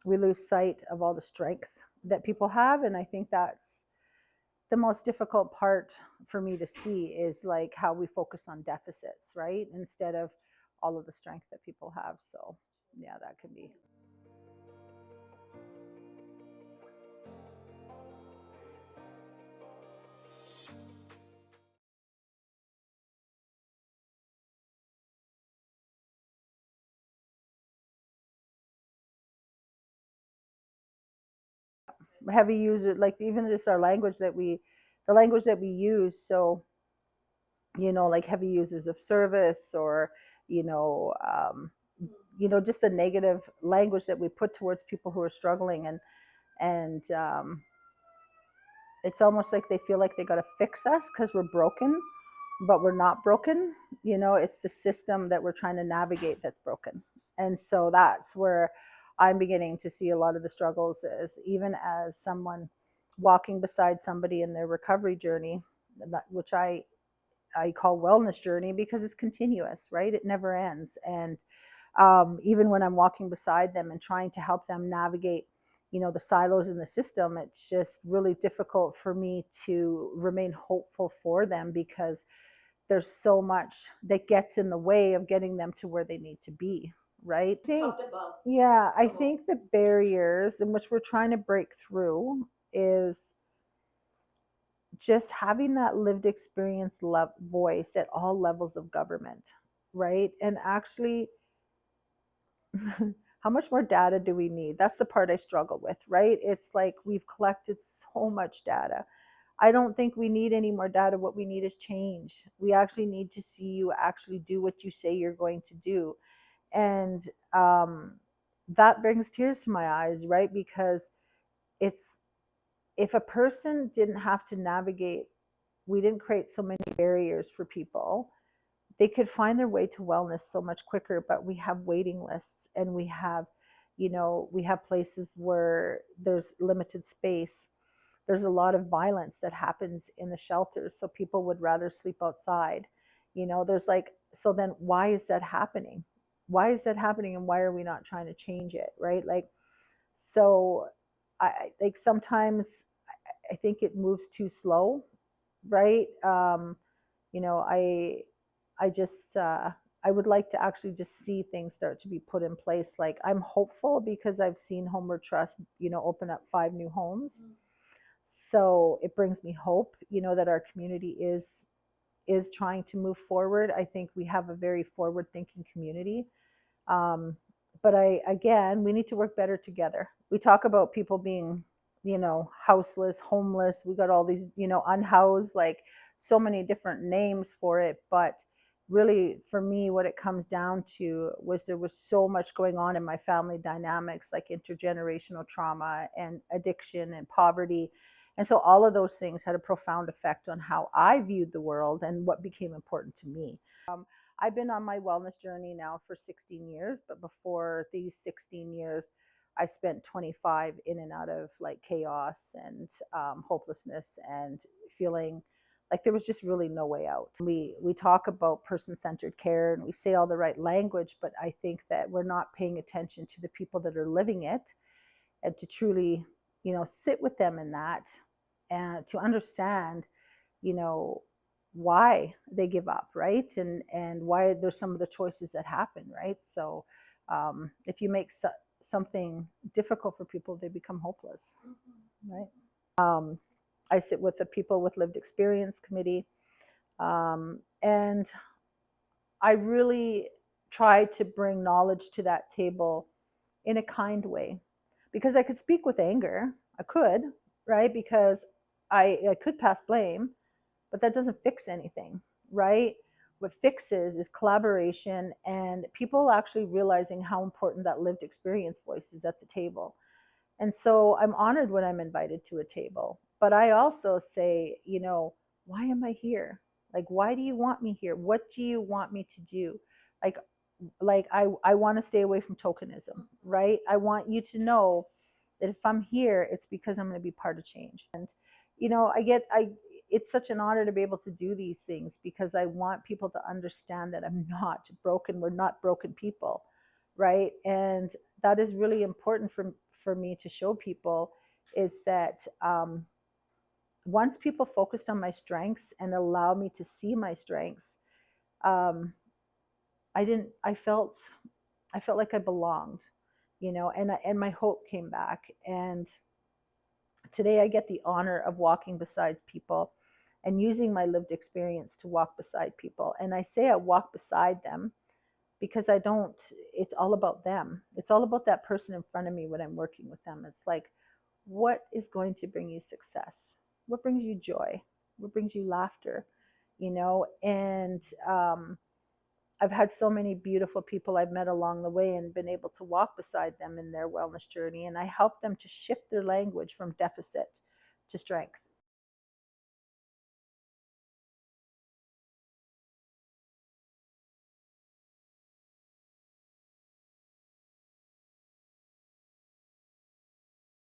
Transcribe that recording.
we lose sight of all the strength that people have. And I think that's the most difficult part for me to see, is like how we focus on deficits, right? Instead of all of the strength that people have. So yeah, that can be. Heavy user, like even just our language that the language that we use. So, like heavy users of service, or, you know, just the negative language that we put towards people who are struggling. And it's almost like they feel like they got to fix us because we're broken, but we're not broken. It's the system that we're trying to navigate that's broken. And so that's where I'm beginning to see a lot of the struggles, is even as someone walking beside somebody in their recovery journey, which I call wellness journey, because it's continuous, right? It never ends. And even when I'm walking beside them and trying to help them navigate, the silos in the system, it's just really difficult for me to remain hopeful for them, because there's so much that gets in the way of getting them to where they need to be, right? Yeah, I think the barriers in which we're trying to break through is just having that lived experience voice at all levels of government, right? And actually, how much more data do we need? That's the part I struggle with, right? It's like we've collected so much data. I don't think we need any more data. What we need is change. We actually need to see you actually do what you say you're going to do. And that brings tears to my eyes, right? Because it's, if a person didn't have to navigate, we didn't create so many barriers for people, they could find their way to wellness so much quicker. But we have waiting lists, and we have places where there's limited space. There's a lot of violence that happens in the shelters, so people would rather sleep outside. There's like, so then why is that happening? Why is that happening, and why are we not trying to change it, right? Like, so I like sometimes I think it moves too slow, right? You know, I just I would like to actually just see things start to be put in place. Like, I'm hopeful because I've seen Homeward Trust, open up 5 new homes. So it brings me hope, that our community is trying to move forward. I think we have a very forward thinking community. Um, but again, we need to work better together. We talk about people being, houseless, homeless. We got all these, unhoused, like so many different names for it. But really, for me, what it comes down to was there was so much going on in my family dynamics, like intergenerational trauma and addiction and poverty. And so all of those things had a profound effect on how I viewed the world and what became important to me. I've been on my wellness journey now for 16 years, but before these 16 years, I spent 25 in and out of like chaos and hopelessness, and feeling like there was just really no way out. We talk about person-centered care and we say all the right language, but I think that we're not paying attention to the people that are living it, and to truly, sit with them in that, and to understand, you know, why they give up, right? And why there's some of the choices that happen, right? So if you make something difficult for people, they become hopeless, right? I sit with the People with Lived Experience Committee, and I really try to bring knowledge to that table in a kind way, because I could speak with anger. I could, right? Because I could pass blame, but that doesn't fix anything, right? What fixes is collaboration and people actually realizing how important that lived experience voice is at the table. And so I'm honored when I'm invited to a table. But I also say, why am I here? Like, why do you want me here? What do you want me to do? Like, I want to stay away from tokenism, right? I want you to know that if I'm here, it's because I'm going to be part of change. And, it's such an honor to be able to do these things, because I want people to understand that I'm not broken. We're not broken people, right? And that is really important for me to show people is that once people focused on my strengths and allow me to see my strengths, um, I didn't. I felt like I belonged, and my hope came back. And today I get the honor of walking beside people and using my lived experience to walk beside people. And I say I walk beside them because I don't, it's all about them. It's all about that person in front of me when I'm working with them. It's like, what is going to bring you success? What brings you joy? What brings you laughter? And I've had so many beautiful people I've met along the way and been able to walk beside them in their wellness journey. And I help them to shift their language from deficit to strength.